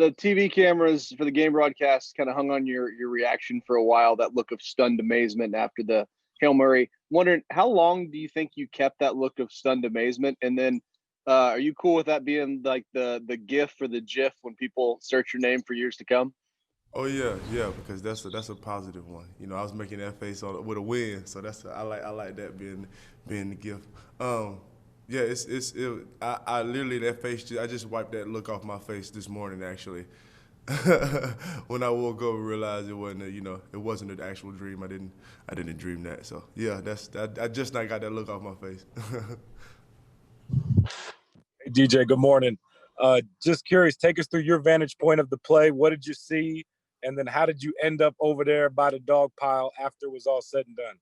the TV cameras for the game broadcast kind of hung on your reaction for a while, that look of stunned amazement after the Hail Mary. Wondering, how long do you think you kept that look of stunned amazement? And then are you cool with that being like the GIF or the GIF when people search your name for years to come? Oh yeah, because that's a positive one. You know, I was making that face with a win, so I like that being the gift. Yeah, I literally that face. I just wiped that look off my face this morning actually. When I woke up and realized it wasn't an actual dream. I didn't dream that. So yeah, I just not got that look off my face. Hey, DJ, good morning. Just curious, take us through your vantage point of the play. What did you see? And then how did you end up over there by the dog pile after it was all said and done?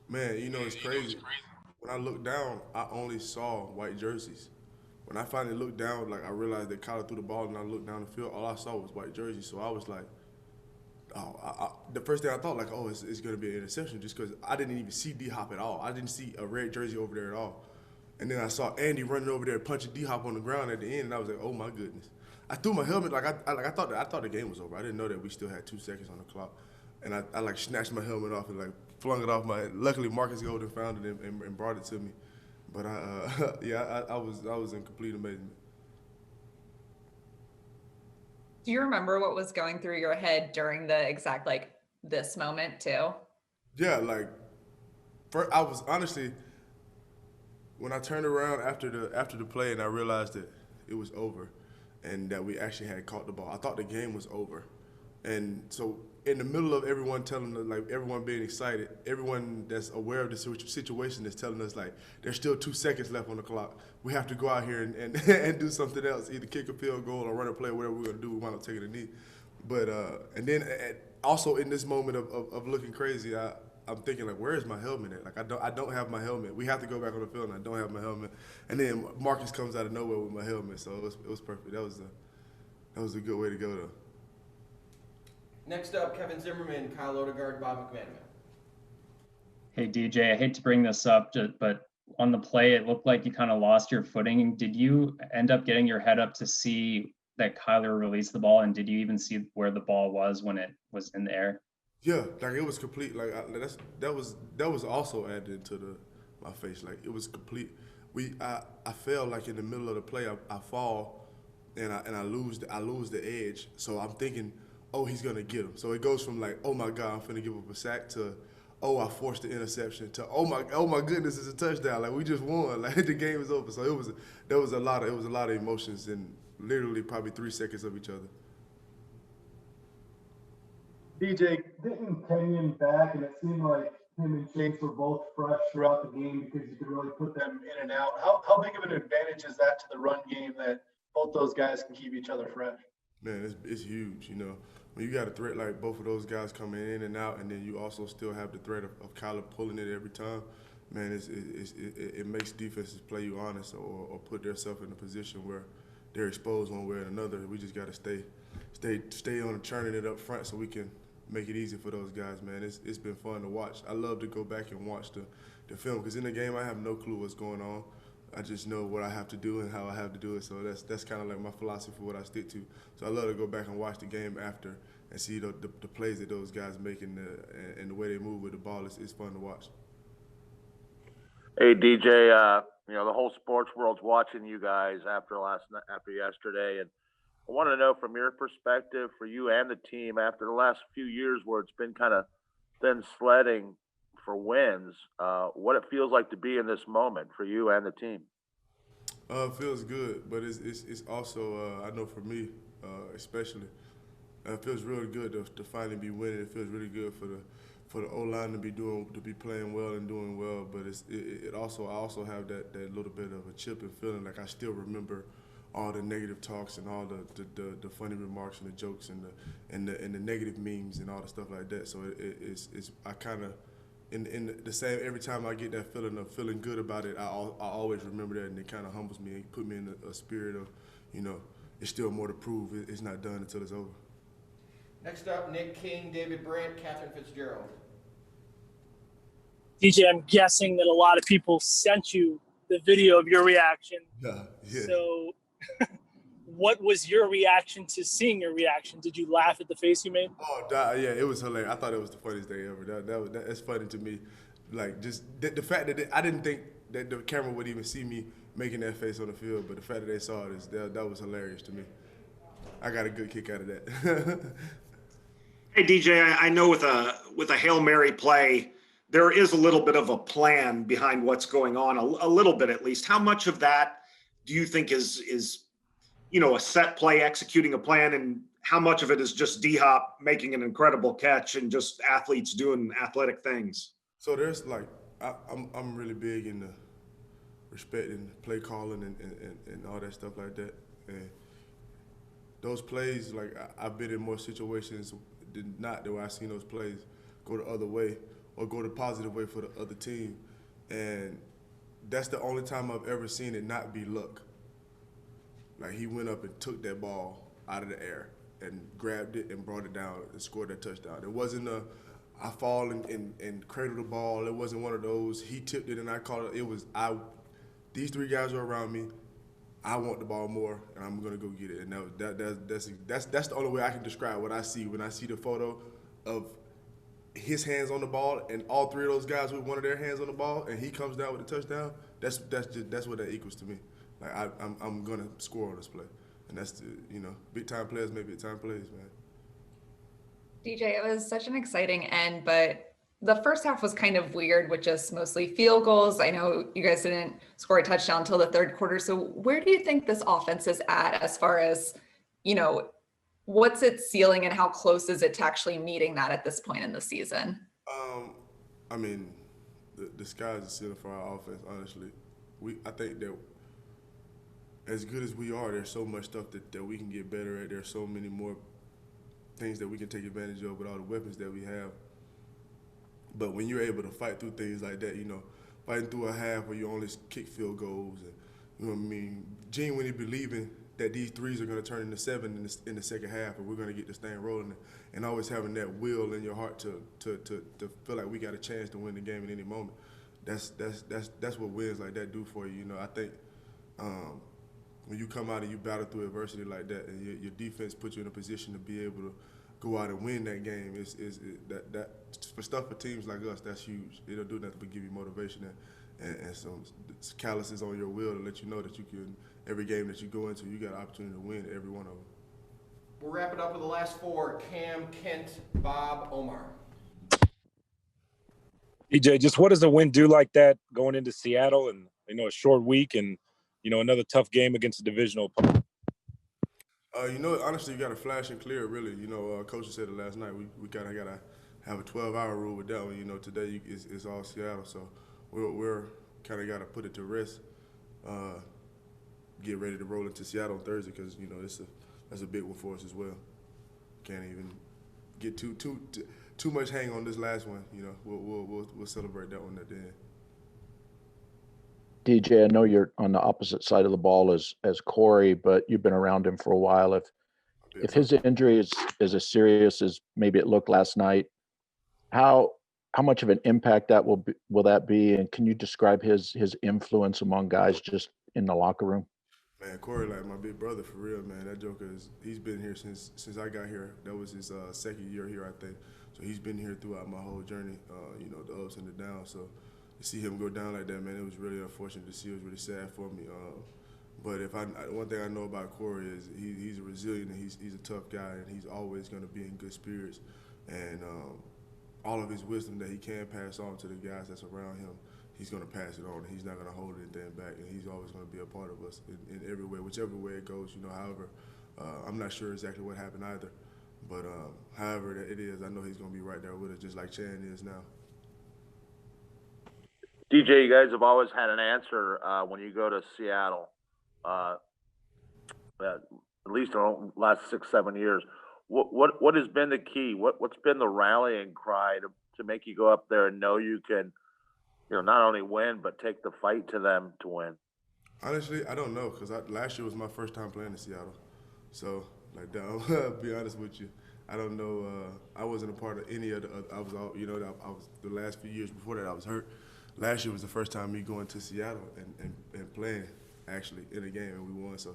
Man, it's crazy. When I looked down, I only saw white jerseys. When I finally looked down, like I realized that Kyler threw the ball, and I looked down the field, all I saw was white jerseys. So I was like, the first thing I thought, like, oh, it's going to be an interception, just because I didn't even see D-Hop at all. I didn't see a red jersey over there at all. And then I saw Andy running over there punching D-Hop on the ground at the end, and I was like, oh my goodness. I threw my helmet I thought the game was over. I didn't know that we still had 2 seconds on the clock, and I like snatched my helmet off and like flung it off my head. Luckily, Marcus Golden found it and brought it to me. But I was in complete amazement. Do you remember what was going through your head during the exact this moment too? Yeah, first, I was honestly, when I turned around after the play and I realized that it was over and that we actually had caught the ball, I thought the game was over. And so in the middle of everyone telling us, everyone being excited, everyone that's aware of the situation is telling us, there's still 2 seconds left on the clock. We have to go out here and do something else, either kick a field goal or run a play, whatever we're going to do. We wind up taking a knee. But and then also in this moment of looking crazy, I'm thinking, where is my helmet at? I don't have my helmet. We have to go back on the field, and I don't have my helmet. And then Marcus comes out of nowhere with my helmet, so it was perfect. That was a good way to go, though. Next up, Kevin Zimmerman, Kyle Odegaard, Bob McManaman. Hey, DJ, I hate to bring this up, but on the play, it looked like you kind of lost your footing. Did you end up getting your head up to see that Kyler released the ball, and did you even see where the ball was when it was in the air? Yeah, it was complete. That was also added to my face. It was complete. I fell in the middle of the play. I fall and I lose the edge. So I'm thinking, oh, he's gonna get him. So it goes from oh my God, I'm finna give up a sack to, oh, I forced the interception to, oh my goodness, it's a touchdown. We just won. The game is over. So there was a lot of emotions in literally probably 3 seconds of each other. DJ, getting Kenyon back, and it seemed like him and Chase were both fresh throughout the game because you could really put them in and out. How big of an advantage is that to the run game that both those guys can keep each other fresh? Man, it's huge, When you got a threat like both of those guys coming in and out, and then you also still have the threat of Kyler pulling it every time, man, it makes defenses play you honest or put themselves in a position where they're exposed one way or another. We just got to stay on churning it up front so we can make it easy for those guys, man. It's been fun to watch. I love to go back and watch the film because in the game I have no clue what's going on. I just know what I have to do and how I have to do it. So that's kind of my philosophy for what I stick to. So I love to go back and watch the game after and see the plays that those guys make and the way they move with the ball. It's fun to watch. Hey DJ, the whole sports world's watching you guys after yesterday, and I want to know from your perspective, for you and the team, after the last few years where it's been kind of thin sledding for wins, what it feels like to be in this moment for you and the team. It feels good, but it's also I know for me especially, it feels really good to finally be winning. It feels really good for the O-line to be playing well and doing well, but I also have that little bit of a chip and feeling I still remember all the negative talks and all the funny remarks and the jokes and the negative memes and all the stuff like that. So it's I kind of in the same every time I get that feeling of feeling good about it, I always remember that, and it kind of humbles me and put me in a spirit of it's still more to prove. It's not done until it's over. Next up, Nick King, David Brandt, Catherine Fitzgerald. DJ, I'm guessing that a lot of people sent you the video of your reaction. Yeah. So what was your reaction to seeing your reaction? Did you laugh at the face you made? Oh, yeah, it was hilarious. I thought it was the funniest day ever. That's funny to me. Like, just the fact that I didn't think that the camera would even see me making that face on the field, but the fact that they saw it, that was hilarious to me. I got a good kick out of that. Hey, DJ, I know with a Hail Mary play, there is a little bit of a plan behind what's going on, a little bit at least. How much of that do you think is a set play, executing a plan, and how much of it is just D-Hop making an incredible catch and just athletes doing athletic things? So there's I'm really big into respecting play calling and all that stuff like that. And those plays, like I've been in more situations than not where I've seen those plays go the other way or go the positive way for the other team. And that's the only time I've ever seen it not be luck. Like he went up and took that ball out of the air and grabbed it and brought it down and scored that touchdown. It wasn't I fall and cradle the ball. It wasn't one of those, he tipped it and I caught it. It was, these three guys are around me. I want the ball more, and I'm gonna go get it. And that's the only way I can describe what I see when I see the photo of his hands on the ball and all three of those guys with one of their hands on the ball, and he comes down with the touchdown. That's what that equals to me. Like I'm gonna score on this play, and that's big time players make big time plays, man. DJ, it was such an exciting end, but the first half was kind of weird with just mostly field goals. I know you guys didn't score a touchdown until the third quarter. So where do you think this offense is at as far as, what's its ceiling and how close is it to actually meeting that at this point in the season? I mean, the sky's the ceiling for our offense, honestly. I think that as good as we are, there's so much stuff that we can get better at. There's so many more things that we can take advantage of with all the weapons that we have. But when you're able to fight through things like that, fighting through a half where you only kick field goals, and you know what I mean, genuinely believing that these threes are going to turn into 7 in the second half, and we're going to get this thing rolling, and always having that will in your heart to feel like we got a chance to win the game at any moment. That's what wins like that do for you. I think when you come out and you battle through adversity like that, and your defense puts you in a position to be able to go out and win that game, that for teams like us, that's huge. They don't do nothing but give you motivation and some calluses on your will to let you know that you can, every game that you go into, you got an opportunity to win every one of them. We'll wrap it up with the last four: Cam, Kent, Bob, Omar. DJ, just what does a win do like that going into Seattle and a short week and another tough game against a divisional opponent? Honestly, you got to flash and clear, really. Coach said it last night. We kind of got to have a 12-hour rule with that one. Today it's all Seattle, so we're kind of got to put it to rest. Get ready to roll into Seattle on Thursday because that's a big one for us as well. Can't even get too much hang on this last one. We'll celebrate that one at the end. DJ, I know you're on the opposite side of the ball as Corey, but you've been around him for a while. If his injury is as serious as maybe it looked last night, how much of an impact will that be? And can you describe his influence among guys just in the locker room? Man, Corey, like my big brother for real, man. That joker he's been here since I got here. That was his second year here, I think. So he's been here throughout my whole journey. The ups and the downs. So to see him go down like that, man, it was really unfortunate to see. It was really sad for me. But one thing I know about Corey is he's resilient and he's a tough guy, and he's always going to be in good spirits. And all of his wisdom that he can pass on to the guys that's around him, he's going to pass it on. He's not going to hold anything back, and he's always going to be a part of us in every way, whichever way it goes. However, I'm not sure exactly what happened either. But however it is, I know he's going to be right there with us, just like Chan is now. DJ, you guys have always had an answer when you go to Seattle, at least in the last 6-7 years. What has been the key? What's been the rallying cry to make you go up there and know you can, not only win but take the fight to them to win? Honestly, I don't know because last year was my first time playing in Seattle, so I'll be honest with you. I don't know. I wasn't a part of any of the. I was all, I was the last few years before that I was hurt. Last year was the first time me going to Seattle and playing actually in a game, and we won. So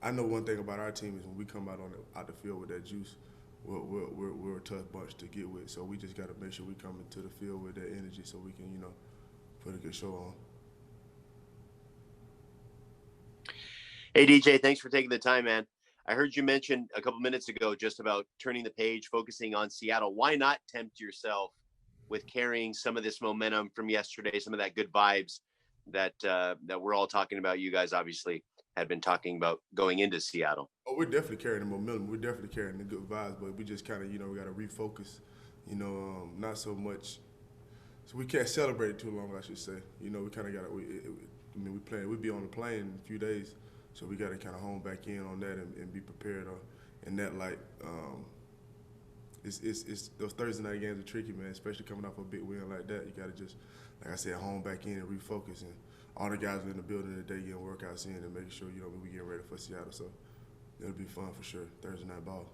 I know one thing about our team is when we come out the field with that juice, we're a tough bunch to get with. So we just got to make sure we come into the field with that energy so we can, put a good show on. Hey, DJ, thanks for taking the time, man. I heard you mention a couple minutes ago just about turning the page, focusing on Seattle. Why not tempt yourself with carrying some of this momentum from yesterday, some of that good vibes that we're all talking about? You guys obviously had been talking about going into Seattle. Oh, we're definitely carrying the momentum. We're definitely carrying the good vibes, but we just kind of, we got to refocus, not so much. So we can't celebrate it too long, I should say. We kind of got to, we'll be on the plane in a few days, so we got to kind of hone back in on that and be prepared in that light. It's those Thursday night games are tricky, man, especially coming off a big win like that. You got to just, like I said, hone back in and refocus. And all the guys are in the building today getting workouts in and making sure, we getting ready for Seattle. So it'll be fun for sure, Thursday night ball.